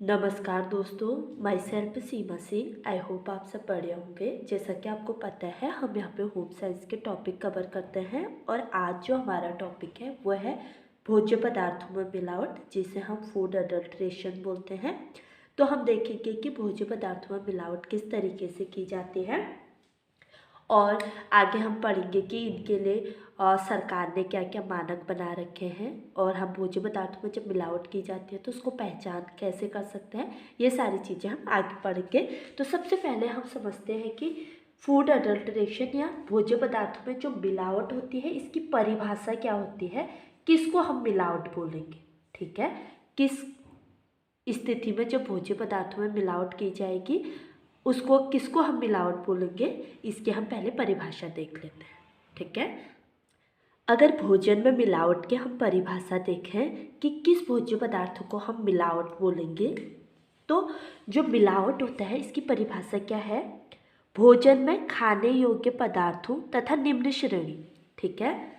नमस्कार दोस्तों, my self Seema Singh. I hope आप सब बढ़िया होंगे। जैसा कि आपको पता है, हम यहाँ पे होम साइंस के टॉपिक कवर करते हैं और आज जो हमारा टॉपिक है वो है भोज्य पदार्थों में मिलावट, जिसे हम फूड अडल्ट्रेशन बोलते हैं। तो हम देखेंगे कि भोज्य पदार्थों में मिलावट किस तरीके से की जाती है और आगे हम पढ़ेंगे कि इनके लिए सरकार ने क्या क्या मानक बना रखे हैं और हम भोज्य पदार्थों में जब मिलावट की जाती है तो उसको पहचान कैसे कर सकते हैं। ये सारी चीज़ें हम आगे पढ़ेंगे। तो सबसे पहले हम समझते हैं कि फूड अडल्ट्रेशन या भोज्य पदार्थों में जो मिलावट होती है इसकी परिभाषा क्या होती है, किसको हम मिलावट बोलेंगे। ठीक है, किस स्थिति में जब भोज्य पदार्थों में मिलावट की जाएगी उसको किसको हम मिलावट बोलेंगे, इसकी हम पहले परिभाषा देख लेते हैं। ठीक है, अगर भोजन में मिलावट की हम परिभाषा देखें कि किस भोज्य पदार्थों को हम मिलावट बोलेंगे, तो जो मिलावट होता है इसकी परिभाषा क्या है, भोजन में खाने योग्य पदार्थों तथा निम्न श्रेणी। ठीक है,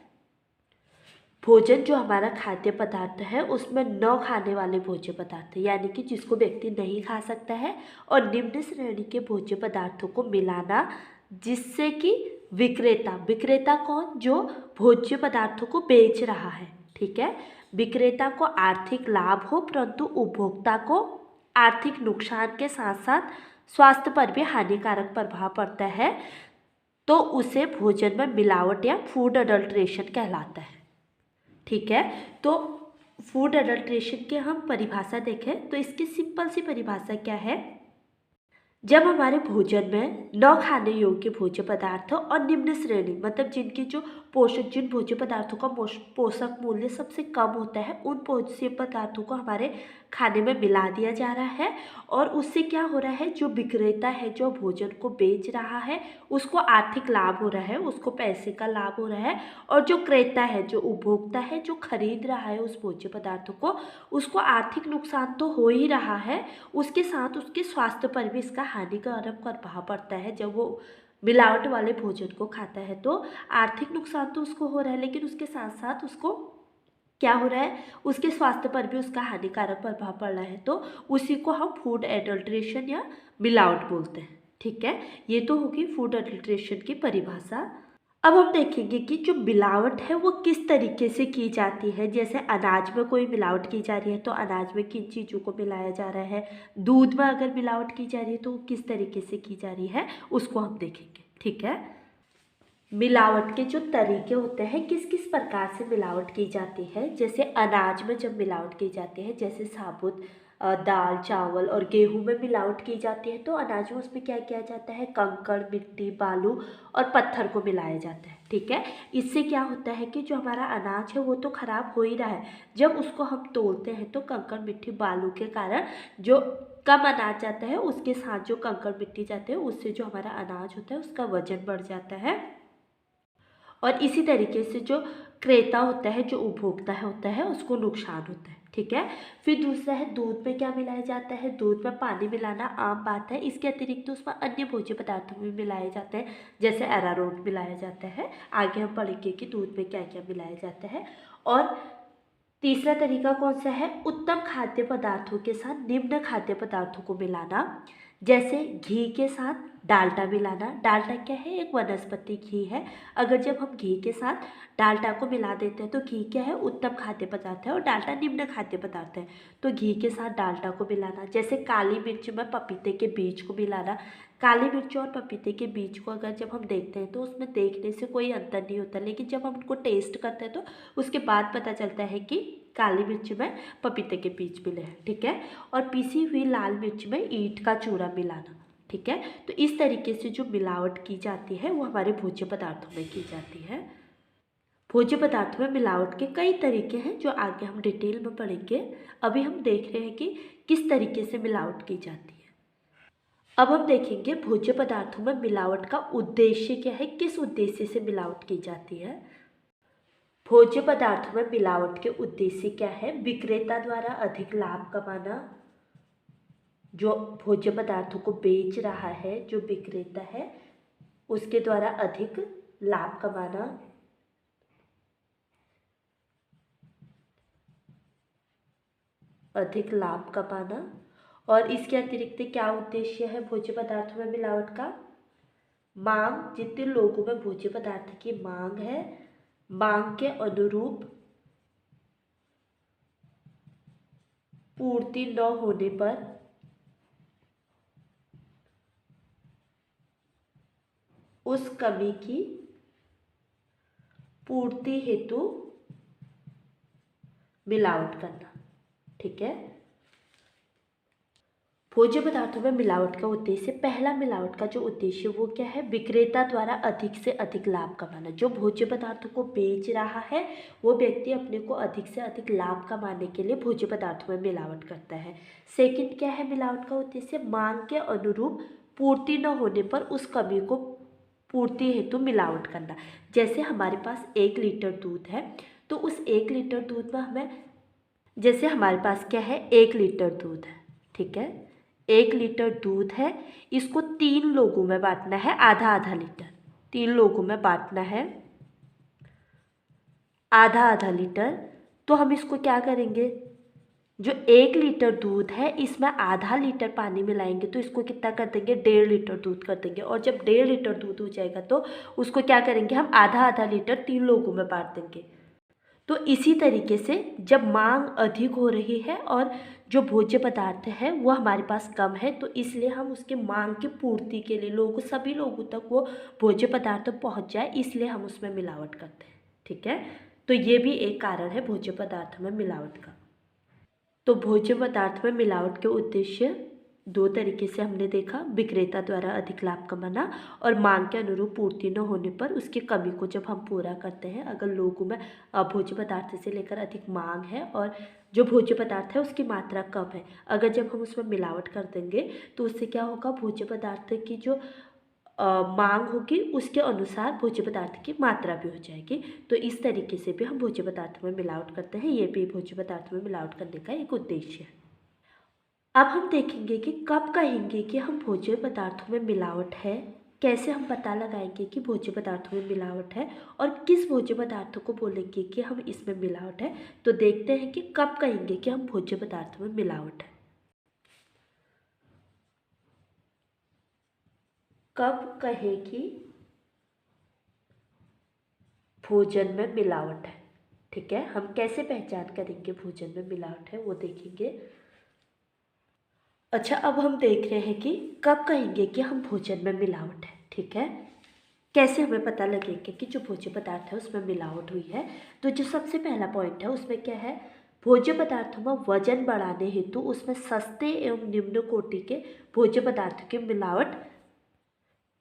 भोजन जो हमारा खाद्य पदार्थ है उसमें न खाने वाले भोज्य पदार्थ यानी कि जिसको व्यक्ति नहीं खा सकता है, और निम्न श्रेणी के भोज्य पदार्थों को मिलाना जिससे कि विक्रेता विक्रेता कौन, जो भोज्य पदार्थों को बेच रहा है। ठीक है, विक्रेता को आर्थिक लाभ हो परंतु उपभोक्ता को आर्थिक नुकसान के साथ साथ स्वास्थ्य पर भी हानिकारक प्रभाव पड़ता है, तो उसे भोजन में मिलावट या फूड अडल्ट्रेशन कहलाता है। ठीक है, तो फूड अडल्ट्रेशन की हम परिभाषा देखें तो इसकी सिंपल सी परिभाषा क्या है, जब हमारे भोजन में न खाने योग्य भोज्य पदार्थ और निम्न श्रेणी मतलब जिनकी जो जिन भोज्य पदार्थों का पोषक मूल्य सबसे कम होता है उन भोज्य पदार्थों को हमारे खाने में मिला दिया जा रहा है, और उससे क्या हो रहा है, जो विक्रेता है जो भोजन को बेच रहा है उसको आर्थिक लाभ हो रहा है, उसको पैसे का लाभ हो रहा है, और जो क्रेता है जो उपभोक्ता है जो खरीद रहा है उस भोज्य पदार्थों को, उसको आर्थिक नुकसान तो हो ही रहा है, उसके साथ उसके स्वास्थ्य पर भी इसका हानिकारक प्रभाव पड़ता है। जब वो मिलावट वाले भोजन को खाता है तो आर्थिक नुकसान तो उसको हो रहा है, लेकिन उसके साथ साथ उसको क्या हो रहा है, उसके स्वास्थ्य पर भी उसका हानिकारक प्रभाव पड़ रहा है, तो उसी को हम फूड एडल्ट्रेशन या मिलावट बोलते हैं। ठीक है, ये तो होगी फूड एडल्ट्रेशन की परिभाषा। अब हम देखेंगे कि जो मिलावट है वो किस तरीके से की जाती है। जैसे अनाज में कोई मिलावट की जा रही है तो अनाज में किन चीज़ों को मिलाया जा रहा है, दूध में अगर मिलावट की जा रही है तो किस तरीके से की जा रही है उसको हम देखेंगे। ठीक है, मिलावट के जो तरीके होते हैं, किस किस प्रकार से मिलावट की जाती है। जैसे अनाज में जब मिलावट की जाती है, जैसे साबुत दाल चावल और गेहूं में मिलावट की जाती है तो अनाज में उसमें क्या किया जाता है, कंकड़ मिट्टी बालू और पत्थर को मिलाया जाता है। ठीक है, इससे क्या होता है कि जो हमारा अनाज है वो तो खराब हो ही रहा है, जब उसको हम तोड़ते हैं तो कंकड़ मिट्टी बालू के कारण जो कम अनाज जाता है उसके साथ जो कंकड़ मिट्टी जाते हैं उससे जो हमारा अनाज होता है उसका वजन बढ़ जाता है, और इसी तरीके से जो क्रेता होता है जो उपभोक्ता होता है उसको नुकसान होता है। ठीक है, फिर दूसरा है दूध में क्या मिलाया जाता है, दूध में पानी मिलाना आम बात है, इसके अतिरिक्त तो उसमें अन्य भोज्य पदार्थों में मिलाए जाते हैं, जैसे अरारोट मिलाया जाता है। आगे हम पढ़ेंगे कि दूध में क्या क्या मिलाया जाता है। और तीसरा तरीका कौन सा है, उत्तम खाद्य पदार्थों के साथ निम्न खाद्य पदार्थों को मिलाना, जैसे घी के साथ डाल्डा मिलाना। डाल्डा क्या है, एक वनस्पति घी है। अगर जब हम घी के साथ डाल्डा को मिला देते हैं तो घी क्या है, उत्तम खाद्य पदार्थ है और डाल्डा निम्न खाद्य पदार्थ है, तो घी के साथ डाल्डा को मिलाना। जैसे काली मिर्च में पपीते के बीज को मिलाना। काली मिर्च और पपीते के बीज को अगर जब हम देखते हैं तो उसमें देखने से कोई अंतर नहीं होता, लेकिन जब हम उनको टेस्ट करते हैं तो उसके बाद पता चलता है कि काली मिर्च में पपीते के बीज मिले हैं। ठीक है, और पीसी हुई लाल मिर्च में ईंट का चूरा मिलाना। ठीक है, तो इस तरीके से जो मिलावट की जाती है वो हमारे भोज्य पदार्थों में की जाती है। भोज्य पदार्थों में मिलावट के कई तरीके हैं जो आगे हम डिटेल में पढ़ेंगे। अभी हम देख रहे हैं कि किस तरीके से मिलावट की जाती है। अब हम देखेंगे भोज्य पदार्थों में मिलावट का उद्देश्य क्या है, किस उद्देश्य से मिलावट की जाती है। भोज्य पदार्थों में मिलावट के उद्देश्य क्या है, विक्रेता द्वारा अधिक लाभ कमाना, जो भोज्य पदार्थों को बेच रहा है जो विक्रेता है उसके द्वारा अधिक लाभ कमाना, अधिक लाभ कमाना, और इसके अतिरिक्त क्या उद्देश्य है भोज्य पदार्थों में मिलावट का? मांग, जितने लोगों में भोज्य पदार्थ की मांग है, मांग के अनुरूप पूर्ति न होने पर उस कमी की पूर्ति हेतु मिलावट करना। ठीक है। भोज्य पदार्थों में मिलावट का उद्देश्य, पहला मिलावट का जो उद्देश्य वो क्या है? विक्रेता द्वारा अधिक से अधिक लाभ कमाना। जो भोज्य पदार्थों को बेच रहा है वो व्यक्ति अपने को अधिक से अधिक लाभ कमाने के लिए भोज्य पदार्थों में मिलावट करता है। सेकंड क्या है मिलावट का उद्देश्य? मांग के अनुरूप पूर्ति न होने पर उस कमी को पूर्ति हेतु मिलावट करना। जैसे हमारे पास 1 लीटर दूध है, तो उस 1 लीटर दूध में हमें, जैसे हमारे पास क्या है, 1 लीटर दूध है, ठीक है, 1 लीटर दूध है, इसको 3 लोगों में बांटना है, आधा आधा लीटर, 3 लोगों में बांटना है आधा आधा लीटर। तो हम इसको क्या करेंगे, जो 1 लीटर दूध है इसमें आधा लीटर पानी मिलाएंगे तो इसको कितना कर देंगे, 1.5 लीटर दूध कर देंगे। और जब 1.5 लीटर दूध हो जाएगा तो उसको क्या करेंगे, हम आधा आधा लीटर 3 लोगों में बांट देंगे। तो इसी तरीके से जब मांग अधिक हो रही है और जो भोज्य पदार्थ है वो हमारे पास कम है, तो इसलिए हम उसके मांग की पूर्ति के लिए सभी लोगों तक वो भोज्य पदार्थ पहुंच जाए, इसलिए हम उसमें मिलावट करते हैं। ठीक है। तो ये भी एक कारण है भोज्य पदार्थ में मिलावट का। तो भोज्य पदार्थ में मिलावट के उद्देश्य 2 तरीके से हमने देखा, विक्रेता द्वारा अधिक लाभ कमाना और मांग के अनुरूप पूर्ति न होने पर उसकी कमी को जब हम पूरा करते हैं। अगर लोगों में भोज्य पदार्थ से लेकर अधिक मांग है और जो भोज्य पदार्थ है उसकी मात्रा कम है, अगर जब हम उसमें मिलावट कर देंगे तो उससे क्या होगा, भोज्य पदार्थ की जो मांग होगी उसके अनुसार भोज्य पदार्थ की मात्रा भी हो जाएगी। तो इस तरीके से भी हम भोज्य पदार्थ में मिलावट करते हैं। ये भी भोज्य पदार्थ में मिलावट करने का एक उद्देश्य है। अब हम देखेंगे कि कब कहेंगे कि हम भोज्य पदार्थों में मिलावट है, कैसे हम पता लगाएंगे कि भोज्य पदार्थों में मिलावट है और किस भोज्य पदार्थों को बोलेंगे कि हम इसमें मिलावट है। तो देखते हैं कि कब कहेंगे कि हम भोज्य पदार्थों में मिलावट है। कब कहें कि भोजन में मिलावट है। ठीक है, हम कैसे पहचान करेंगे भोजन में मिलावट है वो देखेंगे। अच्छा, अब हम देख रहे हैं कि कब कहेंगे कि हम भोजन में मिलावट है। ठीक है, कैसे हमें पता लगेगा कि जो भोज्य पदार्थ है उसमें मिलावट हुई है। तो जो सबसे पहला पॉइंट है उसमें क्या है, भोज्य पदार्थों में वजन बढ़ाने हेतु उसमें सस्ते एवं निम्न कोटि के भोज्य पदार्थ की मिलावट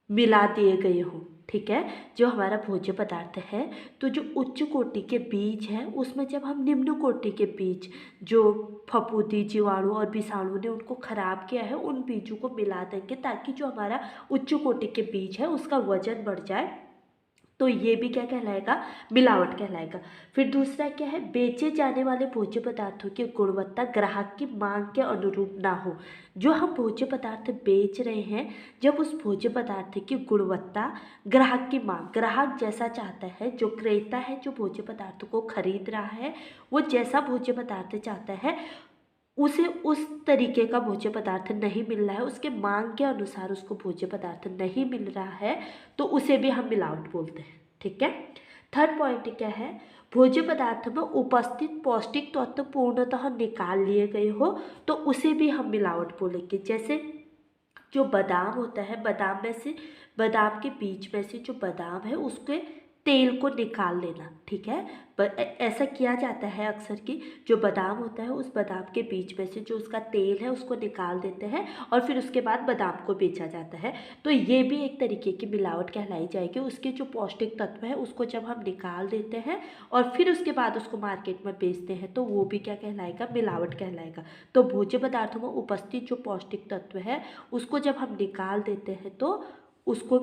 मिला दिए गए हों। ठीक है, जो हमारा भोज्य पदार्थ है, तो जो उच्च कोटि के बीज हैं उसमें जब हम निम्न कोटि के बीज, जो फफूंदी, जीवाणु और विषाणु ने उनको खराब किया है, उन बीजों को मिला देंगे ताकि जो हमारा उच्च कोटि के बीज है उसका वजन बढ़ जाए। तो ये भी क्या कहलाएगा, मिलावट कहलाएगा। फिर दूसरा क्या है, बेचे जाने वाले भोज्य पदार्थों की गुणवत्ता ग्राहक की मांग के अनुरूप ना हो। जो हम भोज्य पदार्थ बेच रहे हैं, जब उस भोज्य पदार्थ की गुणवत्ता ग्राहक की मांग, ग्राहक जैसा चाहता है, जो क्रेता है जो भोज्य पदार्थ को खरीद रहा है वो जैसा भोज्य पदार्थ चाहता है उसे उस तरीके का भोज्य पदार्थ नहीं मिल रहा है, उसके मांग के अनुसार उसको भोज्य पदार्थ नहीं मिल रहा है, तो उसे भी हम मिलावट बोलते हैं। ठीक है। थर्ड पॉइंट क्या है, भोज्य पदार्थ में उपस्थित पौष्टिक तत्व पूर्णतः निकाल लिए गए हो तो उसे भी हम मिलावट बोलेंगे। जैसे जो बादाम होता है, बादाम में से, बादाम के बीज में से जो बादाम है उसके तेल को निकाल लेना। ठीक है, ऐसा किया जाता है अक्सर कि जो बादाम होता है उस बादाम के बीज में से जो उसका तेल है उसको निकाल देते हैं और फिर उसके बाद बादाम को बेचा जाता है। तो ये भी एक तरीके की मिलावट कहलाई जाएगी। उसके जो पौष्टिक तत्व है उसको जब हम निकाल देते हैं और फिर उसके बाद उसको मार्केट में बेचते हैं तो वो भी क्या कहलाएगा, मिलावट कहलाएगा। तो भोज्य पदार्थों में उपस्थित जो पौष्टिक तत्व है उसको जब हम निकाल देते हैं तो उसको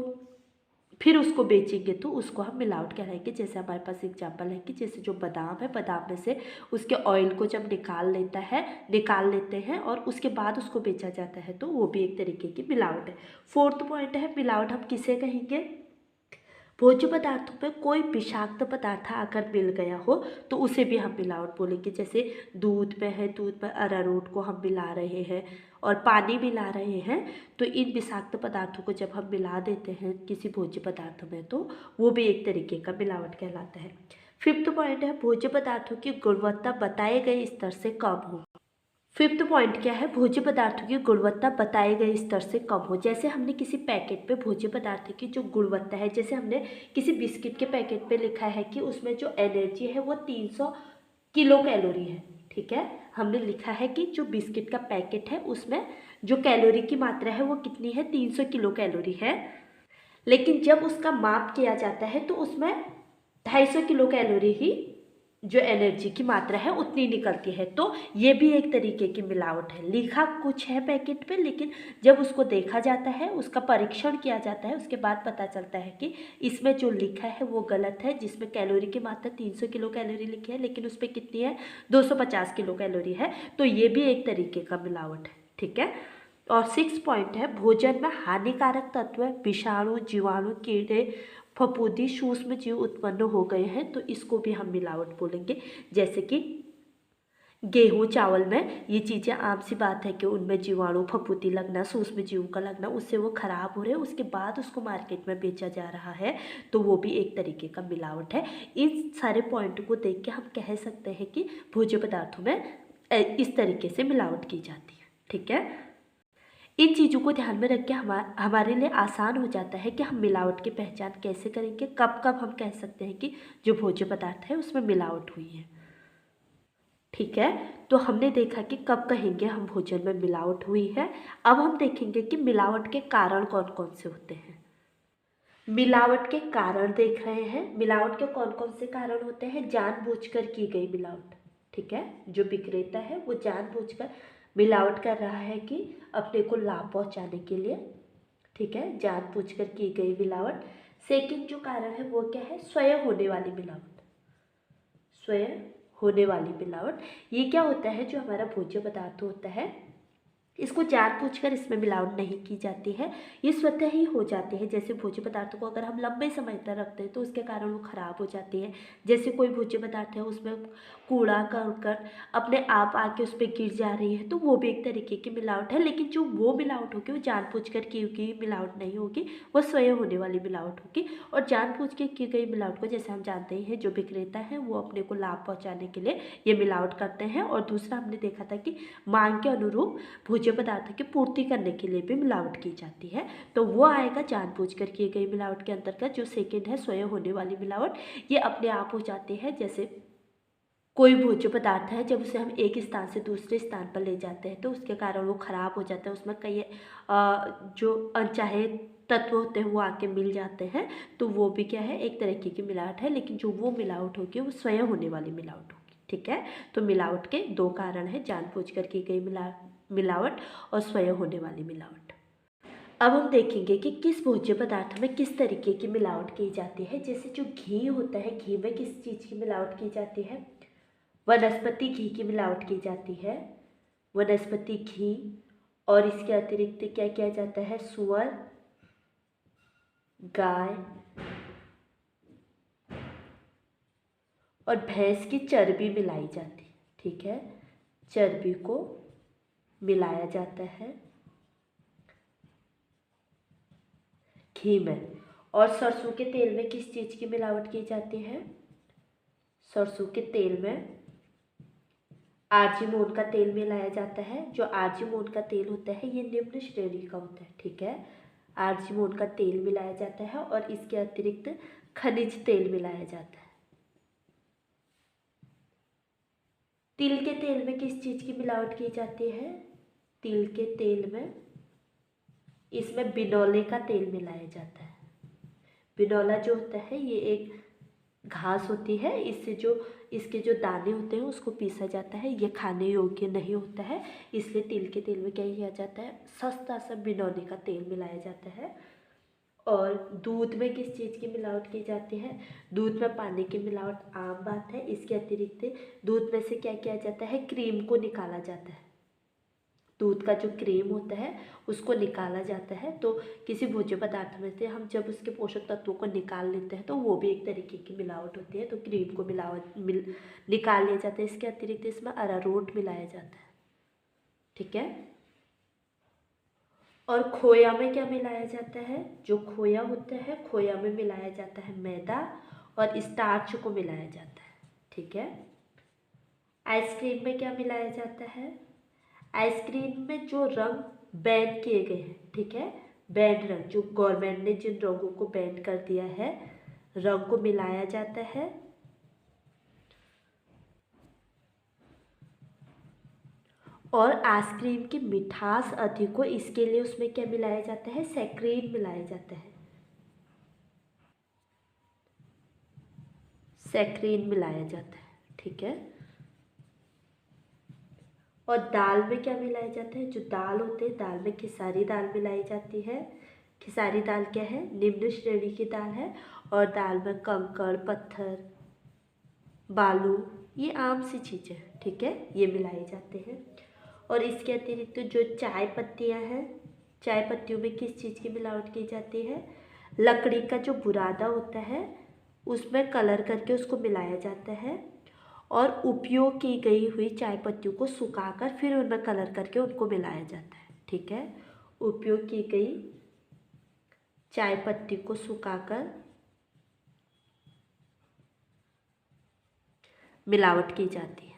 फिर उसको बेचेंगे तो उसको हम मिलावट कहलाएंगे। जैसे हमारे पास एग्जांपल है कि जैसे जो बादाम है, बादाम में से उसके ऑयल को जब निकाल लेते हैं और उसके बाद उसको बेचा जाता है तो वो भी एक तरीके की मिलावट है। फोर्थ पॉइंट है, मिलावट हम किसे कहेंगे, भोज्य पदार्थों में कोई विषाक्त पदार्थ अगर मिल गया हो तो उसे भी हम मिलावट बोलेंगे। जैसे दूध में है, दूध में अरारोट को हम मिला रहे हैं और पानी मिला रहे हैं, तो इन विषाक्त पदार्थों को जब हम मिला देते हैं किसी भोज्य पदार्थ में तो वो भी एक तरीके का मिलावट कहलाता है। फिफ्थ पॉइंट है भोज्य पदार्थों की गुणवत्ता बताए गए स्तर से कम हो। फिफ्थ पॉइंट क्या है, भोज्य पदार्थों की गुणवत्ता बताए गए स्तर से कम हो। जैसे हमने किसी पैकेट पे भोज्य पदार्थ की जो गुणवत्ता है, जैसे हमने किसी बिस्किट के पैकेट पे लिखा है कि उसमें जो एनर्जी है वो 300 किलो कैलोरी है, ठीक है। हमने लिखा है कि जो बिस्किट का पैकेट है उसमें जो कैलोरी की मात्रा है वो कितनी है, 300 किलो कैलोरी है। लेकिन जब उसका माप किया जाता है तो उसमें 250 किलो कैलोरी ही जो एनर्जी की मात्रा है उतनी निकलती है। तो ये भी एक तरीके की मिलावट है। लिखा कुछ है पैकेट पे, लेकिन जब उसको देखा जाता है, उसका परीक्षण किया जाता है, उसके बाद पता चलता है कि इसमें जो लिखा है वो गलत है। जिसमें कैलोरी की मात्रा 300 किलो कैलोरी लिखी है, लेकिन उस पर कितनी है, 250 किलो कैलोरी है। तो ये भी एक तरीके का मिलावट है, ठीक है। और 6 पॉइंट है भोजन में हानिकारक तत्व, विषाणु, जीवाणु, कीड़े, फफूंदी, सूक्ष्म जीव उत्पन्न हो गए हैं, तो इसको भी हम मिलावट बोलेंगे। जैसे कि गेहूँ चावल में ये चीज़ें आम सी बात है कि उनमें जीवाणु, फफूंदी लगना, सूक्ष्म जीव का लगना, उससे वो खराब हो रहे हैं, उसके बाद उसको मार्केट में बेचा जा रहा है, तो वो भी एक तरीके का मिलावट है। इन सारे पॉइंट को देख के हम कह सकते हैं कि भोज्य पदार्थों में इस तरीके से मिलावट की जाती है, ठीक है। इन चीज़ों को ध्यान में रख के हमारे लिए आसान हो जाता है कि हम मिलावट की पहचान कैसे करेंगे, कब कब हम कह सकते हैं कि जो भोज्य पदार्थ है उसमें मिलावट हुई है, ठीक है। तो हमने देखा कि कब कहेंगे हम भोजन में मिलावट हुई है। अब हम देखेंगे कि मिलावट के कारण कौन कौन से होते हैं। मिलावट के कारण देख रहे हैं। मिलावट के कौन कौन से कारण होते हैं, जानबूझकर की गई मिलावट, ठीक है। जो विक्रेता है वो जानबूझकर मिलावट कर रहा है कि अपने को लाभ पहुंचाने के लिए, ठीक है, जानबूझकर की गई मिलावट। सेकंड जो कारण है वो क्या है, स्वयं होने वाली मिलावट। स्वयं होने वाली मिलावट, ये क्या होता है, जो हमारा भोज्य पदार्थ होता है इसको जानबूझकर इसमें मिलावट नहीं की जाती है, ये स्वतः ही हो जाती है। जैसे भोज्य पदार्थों को अगर हम लंबे समय तक रखते हैं तो उसके कारण वो खराब हो जाती है। जैसे कोई भोज्य पदार्थ है उसमें कूड़ा करकट अपने आप आके उस पर गिर जा रही है, तो वो भी एक तरीके की मिलावट है। लेकिन जो वो मिलावट होगी वो जानबूझकर की हुई मिलावट नहीं होगी, वो स्वयं होने वाली मिलावट होगी। और जानबूझ के की गई मिलावट को जैसे हम जानते ही हैं, जो विक्रेता है वो अपने को लाभ पहुँचाने के लिए ये मिलावट करते हैं। और दूसरा हमने देखा था कि मांग के अनुरूप भोज्य पदार्थ की पूर्ति करने के लिए भी मिलावट की जाती है, तो वो आएगा जानबूझकर की गई मिलावट के अंतर्गत। जो सेकंड है स्वयं होने वाली मिलावट, ये अपने आप हो जाती है। जैसे कोई भोज्य पदार्थ है, जब उसे हम एक स्थान से दूसरे स्थान पर ले जाते हैं तो उसके कारण वो खराब हो जाता है, उसमें कई जो अनचाहे तत्व होते हैं वो आके मिल जाते हैं, तो वो भी क्या है, एक तरीके की मिलावट है। लेकिन जो वो मिलावट होगी वो स्वयं होने वाली मिलावट होगी, ठीक है। तो मिलावट के दो कारण हैं, जानबूझकर की गई मिलावट और स्वयं होने वाली मिलावट। अब हम देखेंगे कि किस भोज्य पदार्थ में किस तरीके की मिलावट की जाती है। जैसे जो घी होता है, घी में किस चीज़ की मिलावट की जाती है, वनस्पति घी की मिलावट की जाती है, वनस्पति घी। और इसके अतिरिक्त क्या किया जाता है, सुअर, गाय और भैंस की चर्बी मिलाई जाती है, ठीक है। चर्बी को मिलाया जाता है घी में। और सरसों के तेल में किस चीज़ की मिलावट की जाती है, सरसों के तेल में आर्जिमोन का तेल मिलाया जाता है। जो आर्जिमोन का तेल होता है ये निम्न श्रेणी का होता है, ठीक है। आर्जिमोन का तेल मिलाया जाता है और इसके अतिरिक्त खनिज तेल मिलाया जाता है। तिल के तेल में किस चीज़ की मिलावट की जाती है, तिल के तेल में इसमें बिनौले का तेल मिलाया जाता है। बिनौला जो होता है ये एक घास होती है, इससे जो इसके जो दाने होते हैं उसको पीसा जाता है, ये खाने योग्य नहीं होता है। इसलिए तिल के तेल में क्या किया जाता है, सस्ता सा बिनौले का तेल मिलाया जाता है। और दूध में किस चीज़ की मिलावट की जाती है, दूध में पानी की मिलावट आम बात है। इसके अतिरिक्त दूध में से क्या किया जाता है, क्रीम को निकाला जाता है, दूध का जो क्रीम होता है उसको निकाला जाता है। तो किसी भोज्य पदार्थ में से हम जब उसके पोषक तत्वों को निकाल लेते हैं तो वो भी एक तरीके की मिलावट होती है। तो क्रीम को निकाल लिया जाता है। इसके अतिरिक्त इसमें अरारोट मिलाया जाता है, ठीक है। और खोया में क्या मिलाया जाता है? जो खोया होता है, खोया में मिलाया जाता है मैदा और स्टार्च को मिलाया जाता है, ठीक है। आइसक्रीम में क्या मिलाया जाता है? आइसक्रीम में जो रंग बैन किए गए हैं, ठीक है, बैन रंग, जो गवर्नमेंट ने जिन रंगों को बैन कर दिया है, रंग को मिलाया जाता है। और आइसक्रीम की मिठास अधिक हो इसके लिए उसमें क्या मिलाया जाता है? सैक्रीन मिलाया जाता है, सैक्रीन मिलाया जाता है, ठीक है। और दाल में क्या मिलाया जाता है? जो दाल होते हैं, दाल में खिसारी दाल मिलाई जाती है। खिसारी दाल क्या है? निम्न श्रेणी की दाल है। और दाल में कंकड़, पत्थर, बालू, ये आम सी चीज़ें हैं, ठीक है, ये मिलाए जाते हैं। और इसके अतिरिक्त जो चाय पत्तियाँ हैं, चाय पत्तियों में किस चीज़ की मिलावट की जाती है? लकड़ी का जो बुरादा होता है उसमें कलर करके उसको मिलाया जाता है। और उपयोग की गई हुई चाय पत्तियों को सुखाकर फिर उनमें कलर करके उनको मिलाया जाता है, ठीक है। उपयोग की गई चाय पत्ती को सुखाकर मिलावट की जाती है।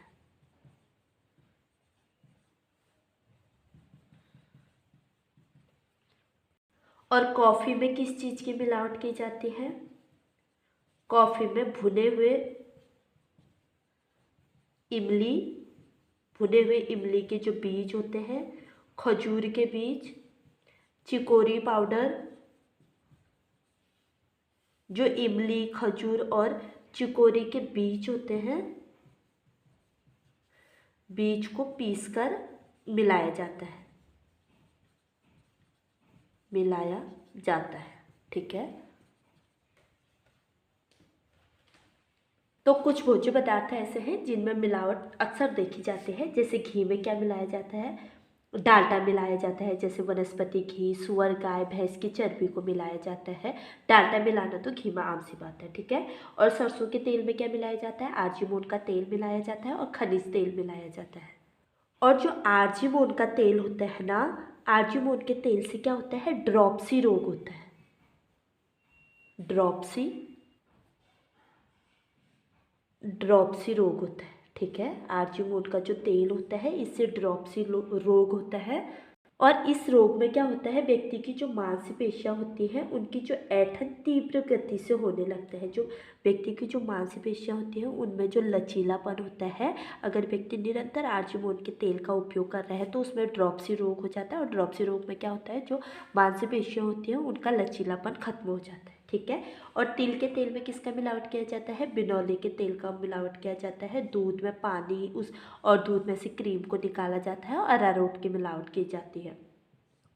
और कॉफ़ी में किस चीज़ की मिलावट की जाती है? कॉफ़ी में इमली भुने हुए इमली के जो बीज होते हैं, खजूर के बीज, चिकोरी पाउडर, जो इमली, खजूर और चिकोरी के बीज होते हैं, बीज को पीसकर मिलाया जाता है, मिलाया जाता है, ठीक है। तो कुछ भोज्य पदार्थ ऐसे हैं जिनमें मिलावट अक्सर देखी जाती है। जैसे घी में क्या मिलाया जाता है? डाल्डा मिलाया जाता है। जैसे वनस्पति घी, सुअर, गाय, भैंस की चर्बी को मिलाया जाता है। डाल्डा मिलाना तो घी में आम सी बात है, ठीक है। और सरसों के तेल में क्या मिलाया जाता है? आर्जीमोन का तेल मिलाया जाता है और खनिज तेल मिलाया जाता है। और जो आर्जीमोन का तेल होता है ना, आर्जीमोन के तेल से क्या होता है? ड्रॉप्सी रोग होता है, ड्रॉप्सी रोग होता है, ठीक है। आर्जीमोन का जो तेल होता है इससे ड्रॉप्सी रोग होता है। और इस रोग में क्या होता है? व्यक्ति की जो मांसपेशियां होती हैं उनकी जो ऐंठन तीव्र गति से होने लगता है। जो व्यक्ति की जो मांसपेशियां होती हैं उनमें जो लचीलापन होता है, अगर व्यक्ति निरंतर आर्जीमोन के तेल का उपयोग कर रहा है तो उसमें ड्रॉप्सी रोग हो जाता है। और ड्रॉप्सी रोग में क्या होता है? जो मांसपेशियां होती हैं उनका लचीलापन खत्म हो जाता है, ठीक है। और तिल के तेल में किसका मिलावट किया जाता है? बिनौले के तेल का मिलावट किया जाता है। दूध में पानी और दूध में से क्रीम को निकाला जाता है और अरारोट की मिलावट की जाती है।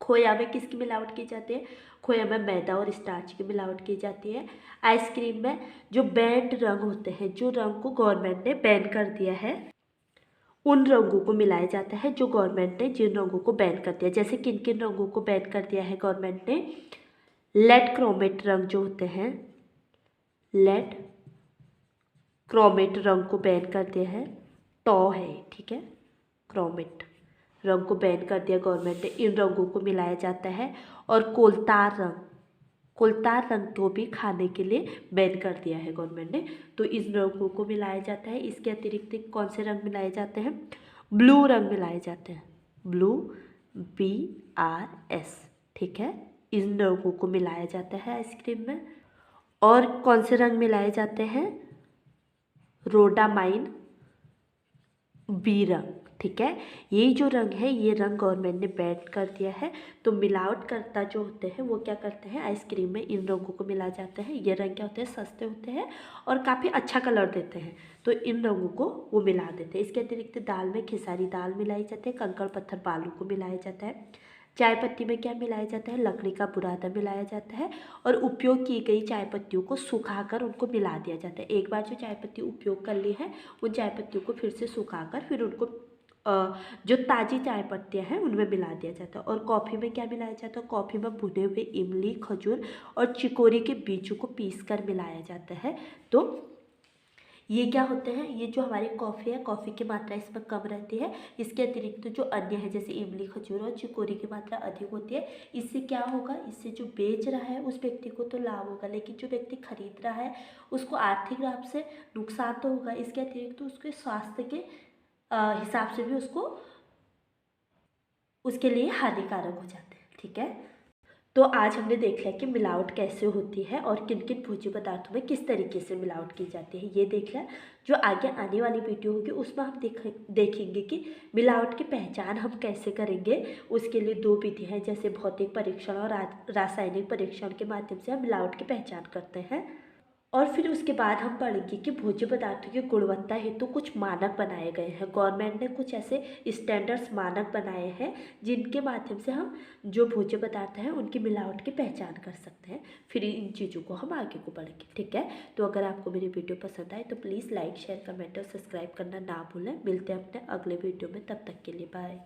खोया में किसकी मिलावट की जाती है? खोया में मैदा और स्टार्च की मिलावट की जाती है। आइसक्रीम में जो बैंड रंग होते हैं, जो रंग को गवर्नमेंट ने बैन कर दिया है, उन रंगों को मिलाया जाता है जो गवर्नमेंट ने जिन रंगों को बैन कर दिया। जैसे किन किन रंगों को बैन कर दिया है गवर्नमेंट ने? लेड क्रोमेट रंग जो होते हैं, लेड क्रोमेट रंग को बैन कर दिया है। टॉ है, ठीक है, क्रोमेट रंग को बैन कर दिया गवर्नमेंट ने। इन रंगों को मिलाया जाता है। और कोलतार रंग को भी खाने के लिए बैन कर दिया है गवर्नमेंट ने। तो इन रंगों को मिलाया जाता है। इसके अतिरिक्त कौन से रंग मिलाए जाते हैं? ब्लू रंग मिलाए जाते हैं, ब्लू, BRS, ठीक है। इन रंगों को मिलाया जाता है आइसक्रीम में। और कौन से रंग मिलाए जाते हैं? रोडामाइन, बी रंग, ठीक है। ये जो रंग है ये रंग गवर्नमेंट ने बैन कर दिया है। तो मिलावटकर्ता जो होते हैं वो क्या करते हैं? आइसक्रीम में इन रंगों को मिला जाता है। ये रंग क्या होते हैं? सस्ते होते हैं और काफ़ी अच्छा कलर देते हैं, तो इन रंगों को वो मिला देते हैं। इसके अतिरिक्त दाल में खिसारी दाल मिलाई जाती है, कंकड़, पत्थर, बालू को मिलाया जाता है। चाय पत्ती में क्या मिलाया जाता है? लकड़ी का बुरादा मिलाया जाता है। और उपयोग की गई चाय पत्तियों को सुखाकर उनको मिला दिया जाता है। एक बार जो चाय पत्ती उपयोग कर ली है उन चाय पत्तियों को फिर से सुखाकर फिर उनको जो ताज़ी चाय पत्तियाँ हैं उनमें मिला दिया जाता है। और कॉफ़ी में क्या मिलाया जाता है, कॉफ़ी में भुने हुए इमली, खजूर और चिकोरी के बीजों को पीस कर मिलाया जाता है। तो ये क्या होते हैं, ये जो हमारी कॉफ़ी है, कॉफ़ी की मात्रा इसमें कम रहती है। इसके अतिरिक्त जो अन्य है जैसे इमली, खजूर और चिकोरी की मात्रा अधिक होती है। इससे क्या होगा, इससे जो बेच रहा है उस व्यक्ति को तो लाभ होगा, लेकिन जो व्यक्ति खरीद रहा है उसको आर्थिक लाभ से नुकसान तो होगा। इसके अतिरिक्त तो उसके स्वास्थ्य के हिसाब से भी उसके लिए हानिकारक हो जाते हैं। ठीक है, तो आज हमने देख लिया कि मिलावट कैसे होती है और किन किन भोज्य पदार्थों में किस तरीके से मिलावट की जाती है, ये देख लिया। जो आगे आने वाली वीडियो होगी उसमें हम देखेंगे कि मिलावट की पहचान हम कैसे करेंगे। उसके लिए 2 विधि हैं, जैसे भौतिक परीक्षण और रासायनिक परीक्षण के माध्यम से हम मिलावट की पहचान करते हैं। और फिर उसके बाद हम पढ़ेंगे कि भोज्य पदार्थों की गुणवत्ता हेतु कुछ मानक बनाए गए हैं। गवर्नमेंट ने कुछ ऐसे स्टैंडर्ड्स मानक बनाए हैं जिनके माध्यम से हम जो भोज्य पदार्थ हैं उनकी मिलावट की पहचान कर सकते हैं। फिर इन चीज़ों को हम आगे को पढ़ेंगे। ठीक है, तो अगर आपको मेरी वीडियो पसंद आए तो प्लीज़ लाइक, शेयर, कमेंट और सब्सक्राइब करना ना भूलें। मिलते हैं अपने अगले वीडियो में, तब तक के लिए बाय।